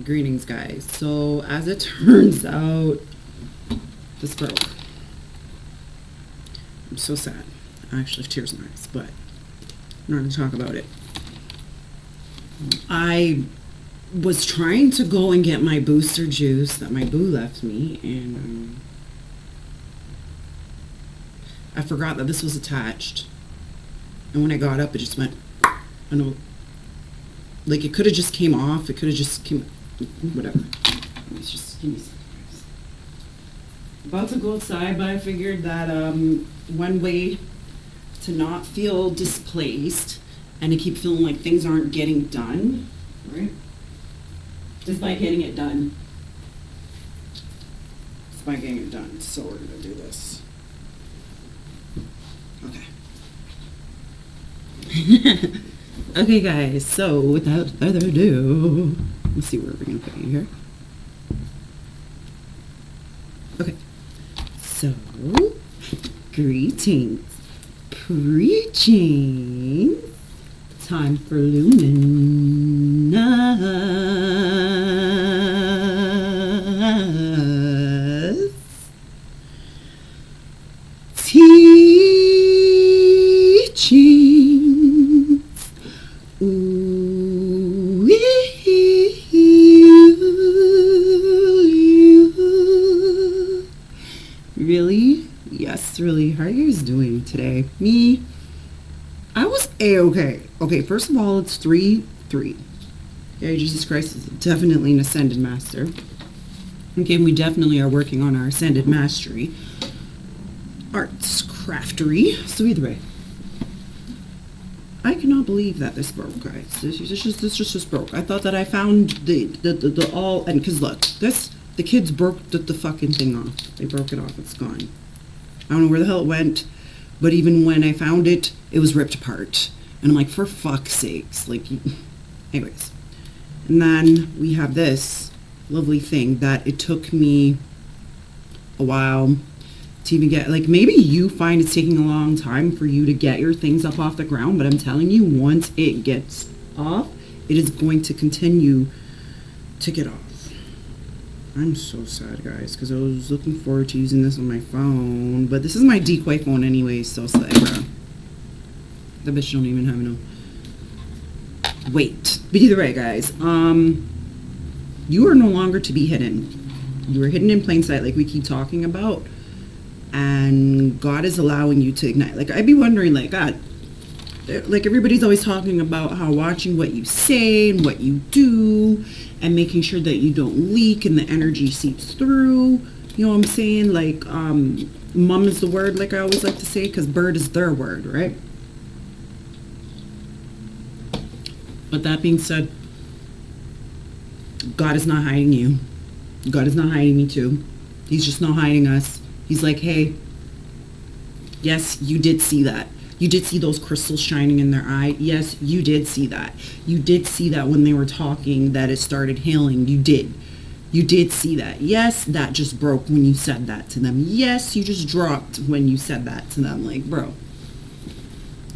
Greetings, guys. So as it turns out, this broke. I'm so sad. I actually have tears in my eyes, but I'm not going to talk about it. I was trying to go and get my booster juice that my boo left me, and I forgot that this was attached. And when I got up, it just went, I know, like it could have just came off. It could have just came, whatever. It's just, give me a second, guys. About to go outside, but I figured that one way to not feel displaced and to keep feeling like things aren't getting done, right, is by getting it done. It's by getting it done. So we're gonna do this. Okay. Okay, guys, so without further ado, let's see where we're going to put you here. Okay, so, greetings, preaching, time for luminous teaching. Ooh, really? Yes, really. How are you guys doing today? Me? I was A-okay. Okay, first of all, it's 3-3. Okay, Jesus Christ is definitely an ascended master. Okay, we definitely are working on our ascended mastery. Arts craftery. So either way, I cannot believe that this broke, guys. This just broke. I thought that I found the all, and because look, the kids broke the fucking thing off. They broke it off. It's gone. I don't know where the hell it went, but even when I found it, it was ripped apart. And I'm like, for fuck's sakes, like, anyways. And then we have this lovely thing that it took me a while to even get, like, maybe you find it's taking a long time for you to get your things up off the ground, but I'm telling you, once it gets off, it is going to continue to get off. I'm so sad, guys, because I was looking forward to using this on my phone, but this is my decoy phone anyway, so it's like, bro, the bitch don't even have no weight. But either way, guys, you are no longer to be hidden. You are hidden in plain sight, like we keep talking about. And God is allowing you to ignite. Like, I'd be wondering, like, God, like, everybody's always talking about how watching what you say and what you do and making sure that you don't leak and the energy seeps through. You know what I'm saying? Like, mum is the word, like I always like to say, because bird is their word, right? But that being said, God is not hiding you. God is not hiding me too. He's just not hiding us. He's like, hey, yes, you did see that. You did see those crystals shining in their eye. Yes, you did see that. You did see that when they were talking that it started healing. You did. You did see that. Yes, that just broke when you said that to them. Yes, you just dropped when you said that to them. Like, bro,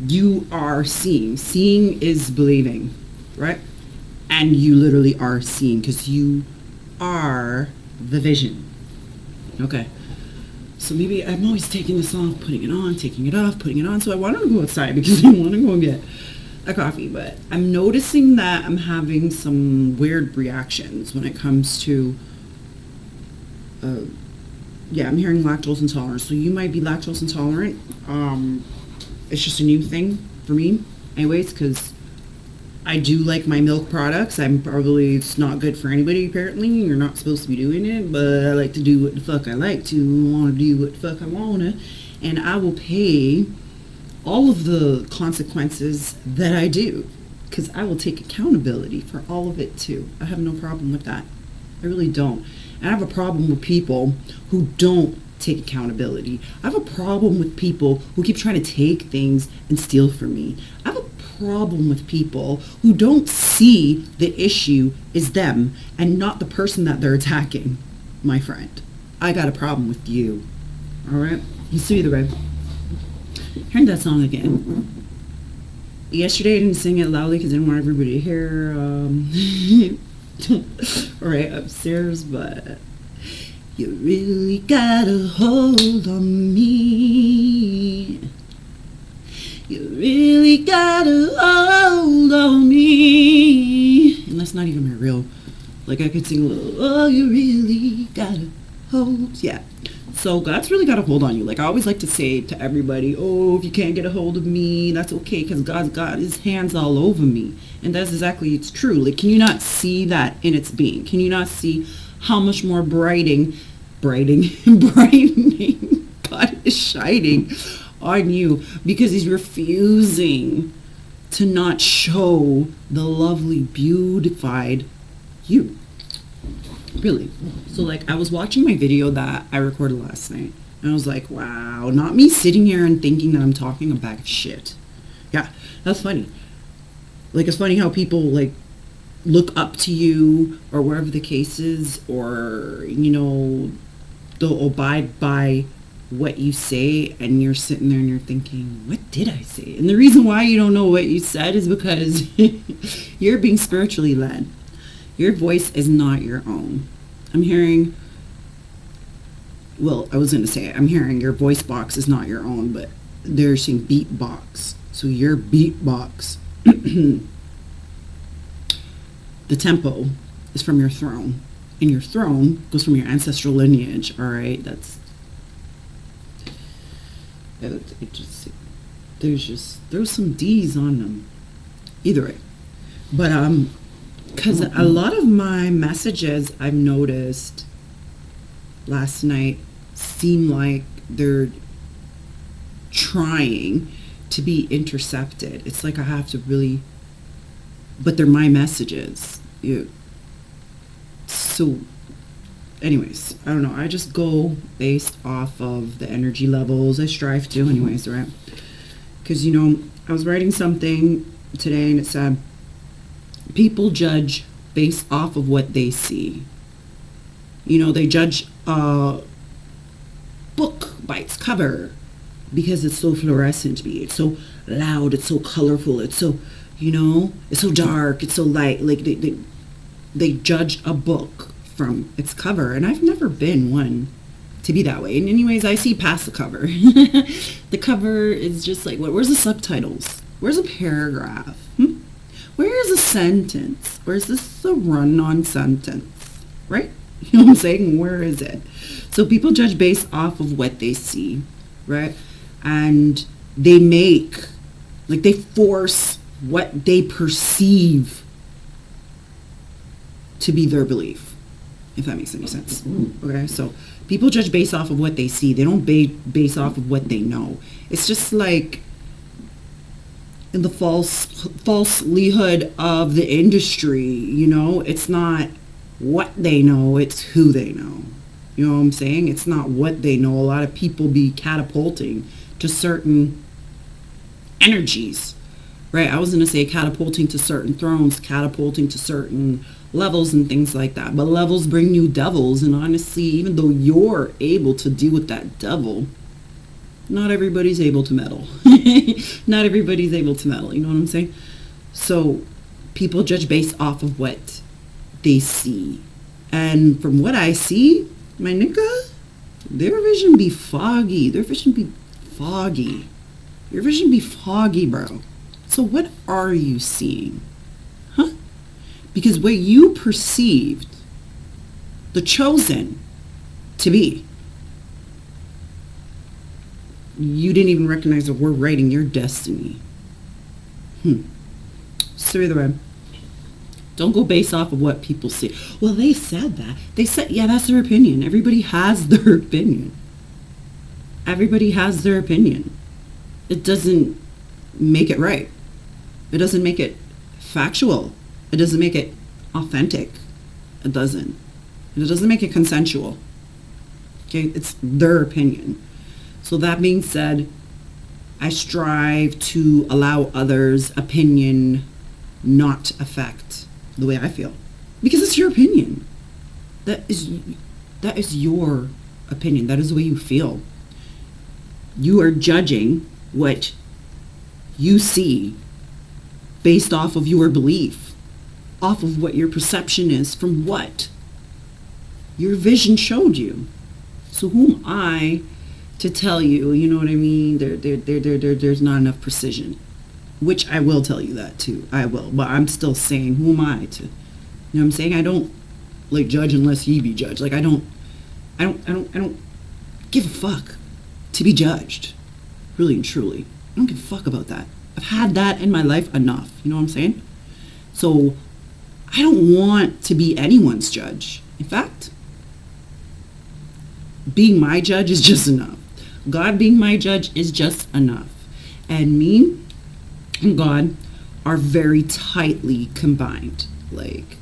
you are seeing. Seeing is believing, right? And you literally are seeing because you are the vision. Okay. So maybe I'm always taking this off, putting it on, taking it off, putting it on. So I wanted to go outside because I want to go and get a coffee. But I'm noticing that I'm having some weird reactions when it comes to, yeah, I'm hearing lactose intolerance. So you might be lactose intolerant. It's just a new thing for me anyways, because I do like my milk products. It's not good for anybody apparently. You're not supposed to be doing it, but I like to do what the fuck I like to. I want to do what the fuck I want to. And I will pay all of the consequences that I do. Because I will take accountability for all of it too. I have no problem with that. I really don't. And I have a problem with people who don't take accountability. I have a problem with people who keep trying to take things and steal from me. I have a problem with people who don't see the issue is them and not the person that they're attacking. My friend, I got a problem with you. All right, you see the red. Hearing that song again. Yesterday I didn't sing it loudly because I didn't want everybody to hear right upstairs, but you really got a hold on me. You really got a hold on me. And that's not even my real, like I could sing a little, oh, you really got a hold. Yeah. So God's really got a hold on you. Like I always like to say to everybody, oh, if you can't get a hold of me, that's okay, because God's got his hands all over me. And that's exactly, it's true. Like, can you not see that in its being? Can you not see how much more brightening God is shining on you, because he's refusing to not show the lovely, beautified you. Really. So like I was watching my video that I recorded last night, and I was like, wow, not me sitting here and thinking that I'm talking a bag of shit. Yeah, that's funny. Like, it's funny how people like look up to you, or wherever the case is, or you know, they'll abide by what you say, and you're sitting there and you're thinking, what did I say? And the reason why you don't know what you said is because you're being spiritually led. Your voice is not your own. I'm hearing your voice box is not your own, but they're saying beatbox. So your beatbox, the tempo is from your throne, and your throne goes from your ancestral lineage. All right, there's some D's on them. Either way, but because a lot of my messages I've noticed last night seem like they're trying to be intercepted. It's like I have to really, but they're my messages. So anyways, I don't know. I just go based off of the energy levels I strive to anyways, right? Because, you know, I was writing something today and it said, people judge based off of what they see. You know, they judge a book by its cover because it's so fluorescent to me. It's so loud. It's so colorful. It's so, you know, it's so dark. It's so light. Like they judge a book from its cover. And I've never been one to be that way. And anyways, I see past the cover. The cover is just like, where's the subtitles? Where's a paragraph? Where is a sentence? Where's this a run-on sentence? Right? You know what I'm saying? Where is it? So people judge based off of what they see, right? And they they force what they perceive to be their belief, if that makes any sense. Okay, so people judge based off of what they see. They don't base off of what they know. It's just like in the falselyhood of the industry, you know, it's not what they know, it's who they know. You know what I'm saying? It's not what they know. A lot of people be catapulting to certain energies, right? I was going to say catapulting to certain thrones, catapulting to certain levels and things like that. But levels bring new devils, and honestly, even though you're able to deal with that devil, not everybody's able to meddle. Not everybody's able to meddle, you know what I'm saying? So people judge based off of what they see. And from what I see, my nigga, their vision be foggy. Their vision be foggy. Your vision be foggy, bro. So what are you seeing? Huh? Because what you perceived the chosen to be, you didn't even recognize that we're writing your destiny. So either way, don't go based off of what people see. Well, they said that. They said, yeah, that's their opinion. Everybody has their opinion. Everybody has their opinion. It doesn't make it right. It doesn't make it factual. It doesn't make it authentic. It doesn't. And it doesn't make it consensual. Okay, it's their opinion. So that being said, I strive to allow others' opinion not affect the way I feel, because it's your opinion. That is your opinion. That is the way you feel. You are judging what you see based off of your belief, off of what your perception is from what your vision showed you. So who am I to tell you, you know what I mean, there's not enough precision, which I will tell you that too. I will, but I'm still saying, who am I to, you know what I'm saying? I don't like judge unless ye be judged. Like I don't give a fuck to be judged, really and truly. I don't give a fuck about that. I've had that in my life enough, you know what I'm saying? So I don't want to be anyone's judge. In fact, being my judge is just enough. God being my judge is just enough. And me and God are very tightly combined. Like,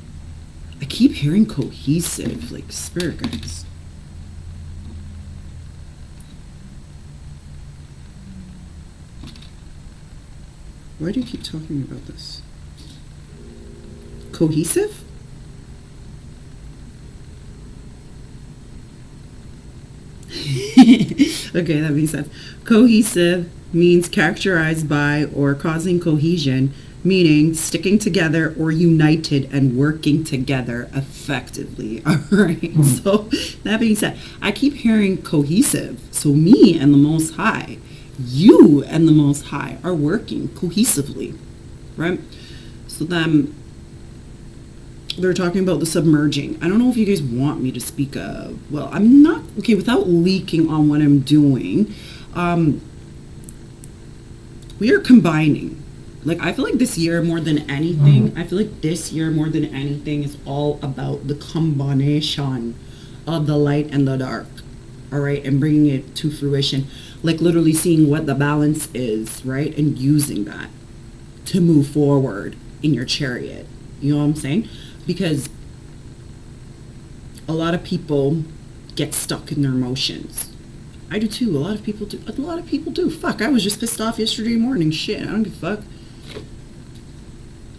I keep hearing cohesive, like spirit guides. Why do you keep talking about this? Cohesive? Okay, that makes sense. Cohesive means characterized by or causing cohesion, meaning sticking together or united and working together effectively. All right. So that being said, I keep hearing cohesive. So me and the Most High, you and the Most High are working cohesively, right? So then they're talking about the submerging. I don't know if you guys want me to speak of, well, I'm not, okay, without leaking on what I'm doing, we are combining. Like, I feel like this year more than anything, is all about the combination of the light and the dark, all right, and bringing it to fruition. Like, literally seeing what the balance is, right, and using that to move forward in your chariot. You know what I'm saying? Because a lot of people get stuck in their emotions. I do too. A lot of people do. Fuck, I was just pissed off yesterday morning. Shit, I don't give a fuck.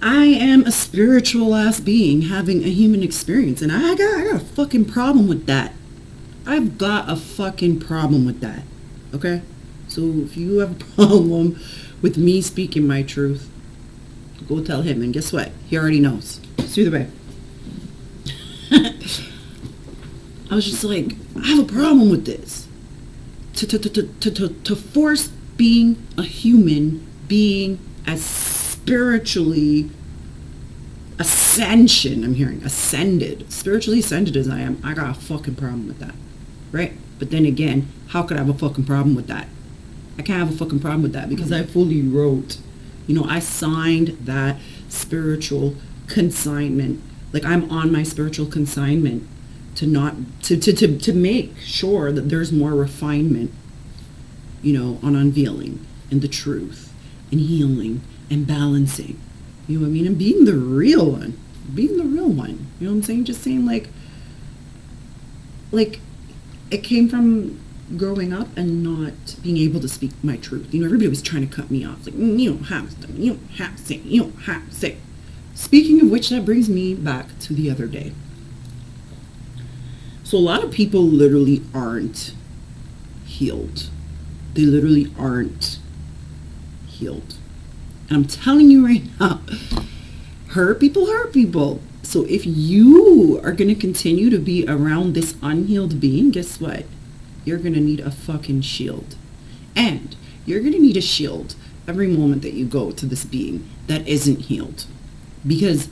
I am a spiritual ass being having a human experience, and I got a fucking problem with that. I've got a fucking problem with that. Okay? So if you have a problem with me speaking my truth, go tell him, and guess what? He already knows. So either way. I was just like, I have a problem with this. To force being a human being as spiritually spiritually ascended as I am, I got a fucking problem with that, right? But then again, how could I have a fucking problem with that? I can't have a fucking problem with that because I fully wrote, I signed that spiritual consignment. Like, I'm on my spiritual consignment to make sure that there's more refinement, on unveiling and the truth and healing and balancing, you know what I mean? And being the real one, you know what I'm saying? Just saying, like it came from growing up and not being able to speak my truth. Everybody was trying to cut me off. Like, you don't have to say. Speaking of which, that brings me back to the other day. So a lot of people literally aren't healed. They literally aren't healed. And I'm telling you right now, hurt people. So if you are going to continue to be around this unhealed being, guess what? You're going to need a fucking shield. And you're going to need a shield every moment that you go to this being that isn't healed. Because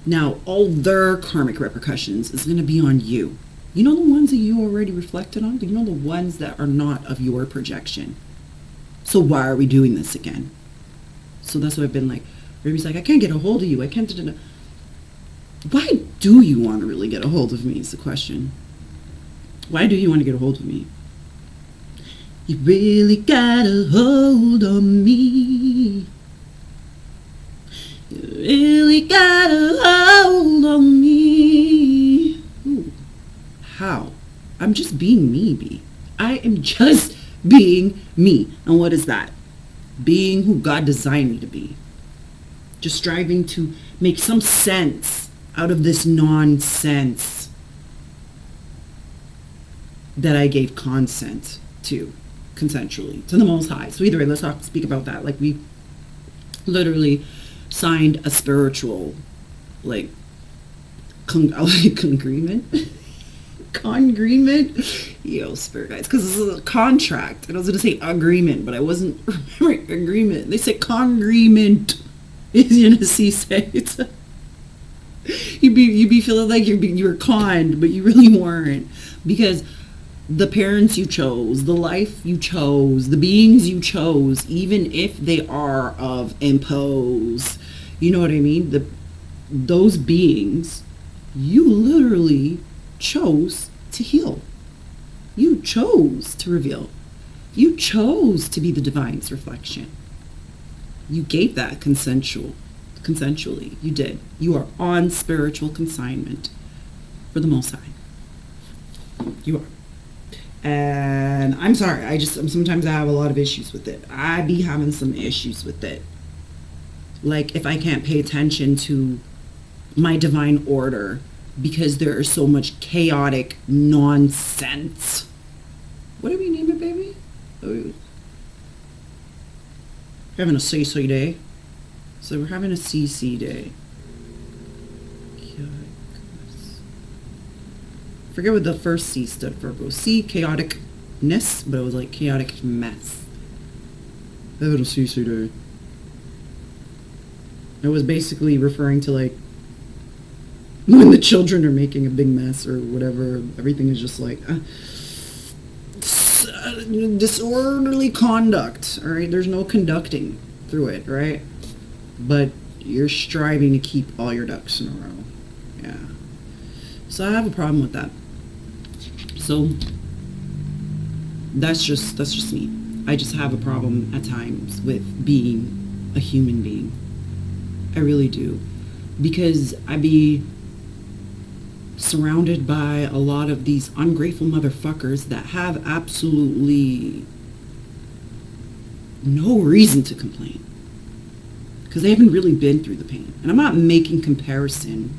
now all their karmic repercussions is going to be on you. The ones that you already reflected on? The ones that are not of your projection. So why are we doing this again? So that's what I've been like. Everybody's like, I can't get a hold of you. I can't. Why do you want to really get a hold of me is the question. Why do you want to get a hold of me? You really got a hold on me. You really got a hold on me. Ooh. How? I'm just being me, B. I am just being me. And what is that? Being who God designed me to be. Just striving to make some sense out of this nonsense that I gave consent to, consensually, to the Most High. So either way, let's speak about that. Like, we literally signed a spiritual, like, congregement? Congregement? Yo, spirit guys, because this is a contract. And I was going to say agreement, but I wasn't remembering agreement. They said congregement. You know, see, say it's you'd be feeling like you were conned, but you really weren't, because the parents you chose, the life you chose, the beings you chose, even if they are of impose, you know what I mean? Those beings, you literally chose to heal. You chose to reveal. You chose to be the divine's reflection. You gave that consensually. You did. You are on spiritual consignment for the Most High. You are. And I'm sorry, sometimes I have a lot of issues with it. I be having some issues with it. Like, if I can't pay attention to my divine order because there is so much chaotic nonsense. What do we name it, baby? Having a CC day. So we're having a CC day. Forget what the first C stood for. Go C, chaotic-ness, but it was like chaotic mess. Having a CC day. It was basically referring to, like, when the children are making a big mess or whatever. Everything is just like disorderly conduct. All right, there's no conducting through it, right? But you're striving to keep all your ducks in a row. Yeah. So I have a problem with that. So that's just me. I just have a problem at times with being a human being. I really do. Because I be surrounded by a lot of these ungrateful motherfuckers that have absolutely no reason to complain. Because they haven't really been through the pain. And I'm not making comparison.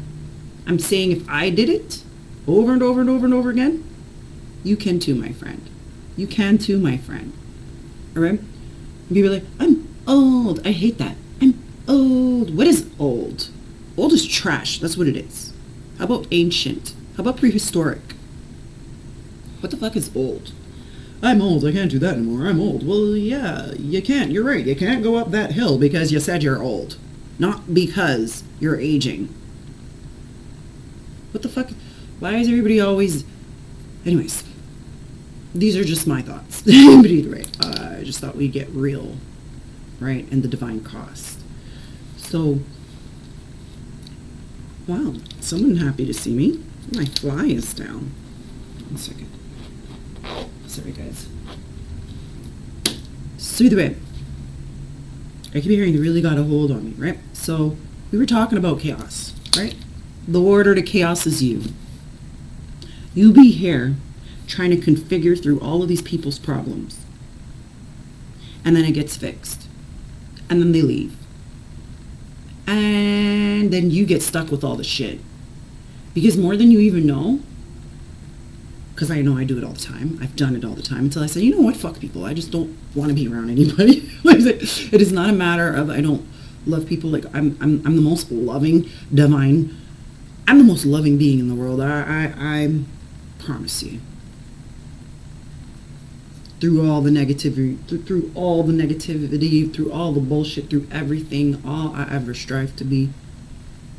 I'm saying if I did it over and over and over and over again, you can too, my friend. You can too, my friend. All right? People are like, I'm old. I hate that. I'm old. What is old? Old is trash. That's what it is. How about ancient? How about prehistoric? What the fuck is old? I'm old. I can't do that anymore. I'm old. Well, yeah, you can't. You're right. You can't go up that hill because you said you're old. Not because you're aging. What the fuck? Why is everybody always... Anyways, these are just my thoughts. But either way, I just thought we'd get real, right? And the divine cost. So, wow, someone happy to see me. My fly is down. 1 second. Sorry, guys. So either way, I keep hearing you really got a hold on me, right? So we were talking about chaos, right? The order to chaos is you. You be here trying to configure through all of these people's problems. And then it gets fixed. And then they leave. And then you get stuck with all the shit. Because more than you even know, because I know I do it all the time. I've done it all the time until I say, you know what, fuck people. I just don't want to be around anybody. It is not a matter of I don't love people. Like I'm the most loving, divine. I'm the most loving being in the world. I promise you. Through all the negativity, through all the bullshit, through everything, all I ever strive to be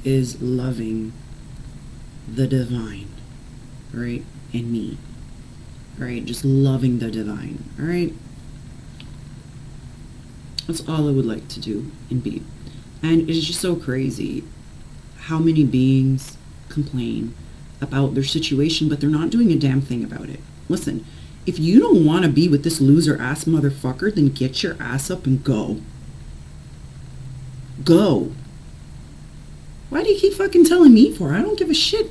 is loving the divine, right? And me, all right? Just loving the divine, all right? That's all I would like to do and be. And it's just so crazy how many beings complain about their situation, but they're not doing a damn thing about it. Listen, if you don't want to be with this loser ass motherfucker, then get your ass up and go. Go. Why do you keep fucking telling me for? I don't give a shit,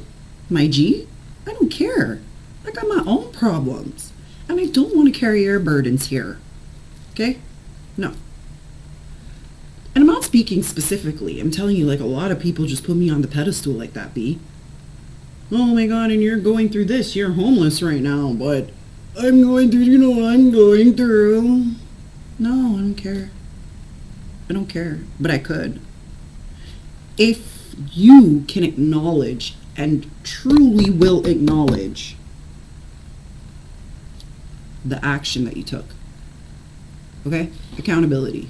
my G. I don't care. I got my own problems. And I don't want to carry your burdens here. Okay? No. And I'm not speaking specifically. I'm telling you, like, a lot of people just put me on the pedestal like that, B. Oh my God, and you're going through this. You're homeless right now, but I'm going through, you know what I'm going through. No, I don't care. I don't care. But I could. if you can acknowledge and truly will acknowledge the action that you took. Okay? Accountability.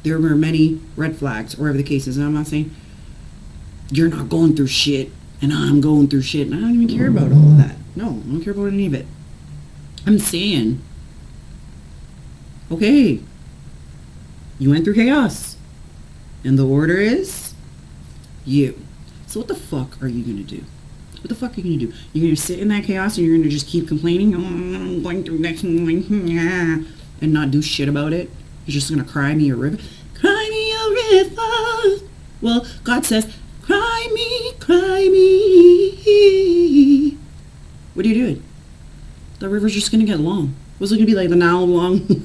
There were many red flags, or whatever the case is. And I'm not saying you're not going through shit and I'm going through shit and I don't even care about all of that. No, I don't care about any of it. I'm saying, okay, you went through chaos. And the order is you. So what the fuck are you going to do? What the fuck are you going to do? You're going to sit in that chaos and you're going to just keep complaining, oh, I'm going through this, and not do shit about it? You're just going to cry me a river? Cry me a river. Well, God says, cry me, cry me. What are you doing? The river's just going to get long. What's it going to be like, the Nile long?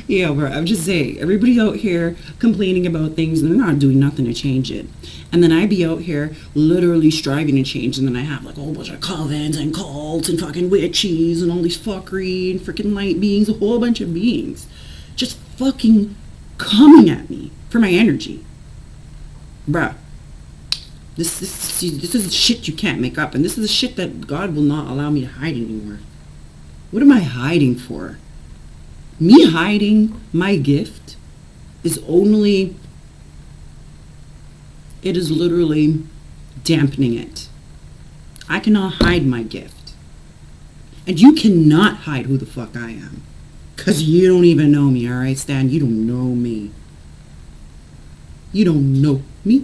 Yeah, bro, I'm just saying, everybody out here complaining about things and they're not doing nothing to change it. And then I be out here literally striving to change, and then I have like a whole bunch of covens and cults and fucking witches and all these fuckery and freaking light beings, a whole bunch of beings just fucking coming at me for my energy. Bruh. This is shit you can't make up, and this is the shit that God will not allow me to hide anymore. What am I hiding for? Me hiding my gift is only, it is literally dampening it. I cannot hide my gift. And you cannot hide who the fuck I am. Because you don't even know me, alright, Stan? You don't know me. You don't know me.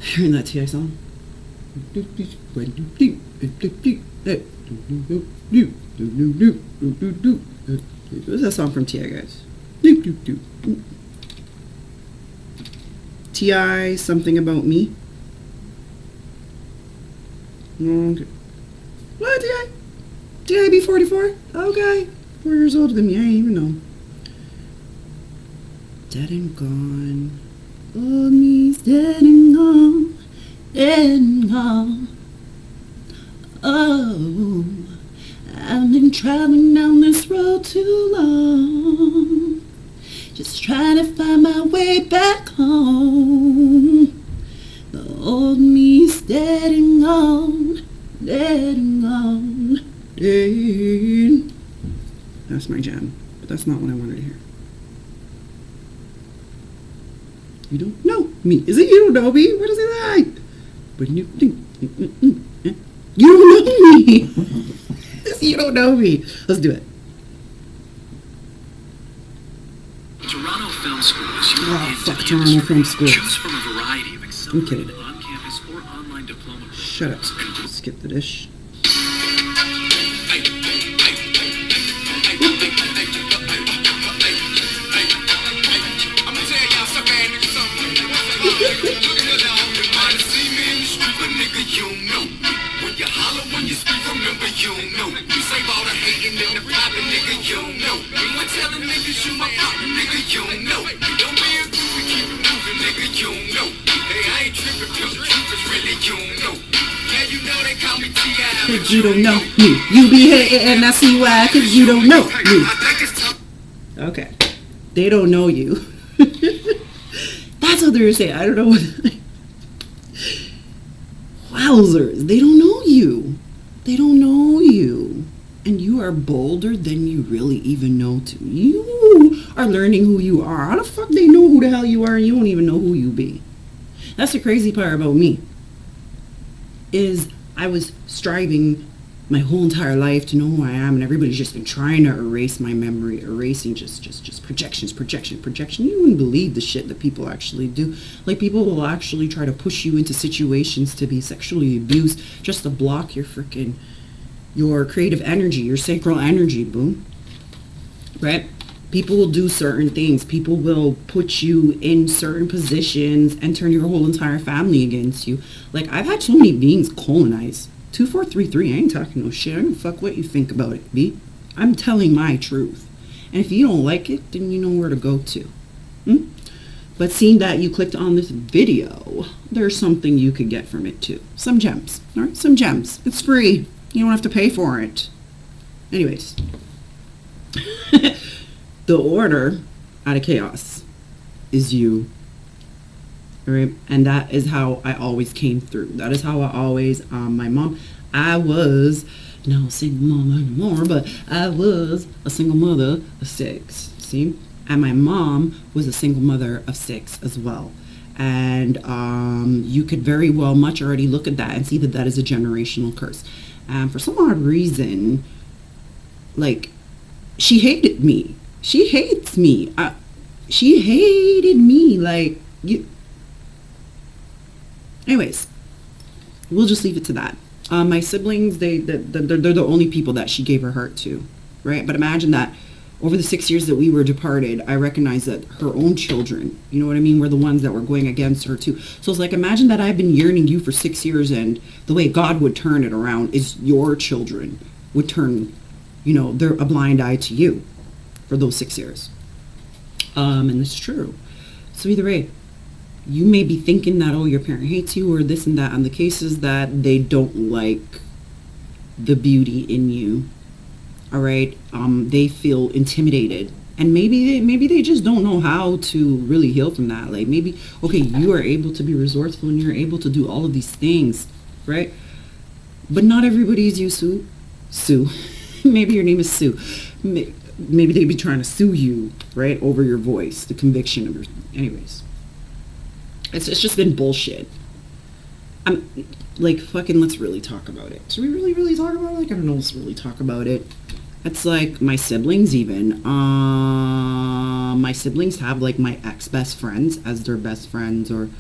Hearing that TI song? What's that song from T.I., guys? T.I. something about me? Okay. What, T.I.? T.I. be 44? Okay. 4 years older than me. I didn't even know. Dead and gone. Old me's dead and gone. Dead and gone. Oh, I've been traveling down this road too long, just trying to find my way back home. The old me's dead and gone, dead and gone, dead. That's my jam, but that's not what I wanted to hear. You don't know me. Is it you don't know me? What is it like? When you think... You don't know me. You don't know me. Let's do it. Toronto Film School is your fuck Toronto Film School. Choose from a variety of accelerated kidding. on-campus or online diploma. Shut up. Skip the dish. Cause you don't know me. You be hating and I see why, cause you don't know me. Okay. They don't know you. That's what they're saying. I don't know what... Wowzers. They don't know you. They don't know you. And you are bolder than you really even know to. You are learning who you are. How the fuck they know who the hell you are and you don't even know who you be? That's the crazy part about me. Is I was striving my whole entire life to know who I am, and everybody's just been trying to erase my memory, erasing just projection. You wouldn't believe the shit that people actually do. Like, people will actually try to push you into situations to be sexually abused just to block your creative energy, your sacral energy, boom. Right? People will do certain things. People will put you in certain positions and turn your whole entire family against you. Like, I've had so many beings colonize. 2433, I ain't talking no shit. I don't fuck what you think about it, B. I'm telling my truth. And if you don't like it, then you know where to go to. But seeing that you clicked on this video, there's something you could get from it too. Some gems. All right? Some gems. It's free. You don't have to pay for it. Anyways. The order out of chaos is you. Right? And that is how I always came through. That is how I always, my mom, I was, no single mom anymore, but I was a single mother of 6. See? And my mom was a single mother of 6 as well. And you could very well much already look at that and see that that is a generational curse. And for some odd reason, like, she hated me. She hates me. She hated me. Like, you. Anyways, we'll just leave it to that. My siblings, they're the only people that she gave her heart to, right? But imagine that over the 6 years that we were departed, I recognized that her own children, you know what I mean, were the ones that were going against her too. So it's like, imagine that I've been yearning you for 6 years, and the way God would turn it around is your children would turn, you know, they're a blind eye to you for those 6 years. And it's true. So either way, you may be thinking that, oh, your parent hates you or this and that, and the case is that they don't like the beauty in you. All right, they feel intimidated, and maybe they just don't know how to really heal from that. Like, maybe, okay, you are able to be resourceful and you're able to do all of these things, right? But not everybody is you, Sue. Maybe your name is Sue. Maybe they'd be trying to sue you, right, over your voice, the conviction of your. Anyways, it's just been bullshit. I'm like, fucking, let's really talk about it. Should we really talk about it? Like, I don't know, let's really talk about it. It's like my siblings even. My siblings have like my ex-best friends as their best friends, or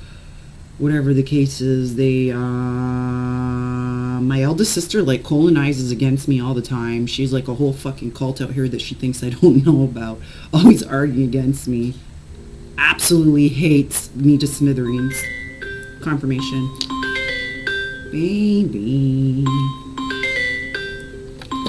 whatever the case is. They, my eldest sister like colonizes against me all the time. She's like a whole fucking cult out here that she thinks I don't know about. Always arguing against me. Absolutely hates me to smithereens. Confirmation. Baby.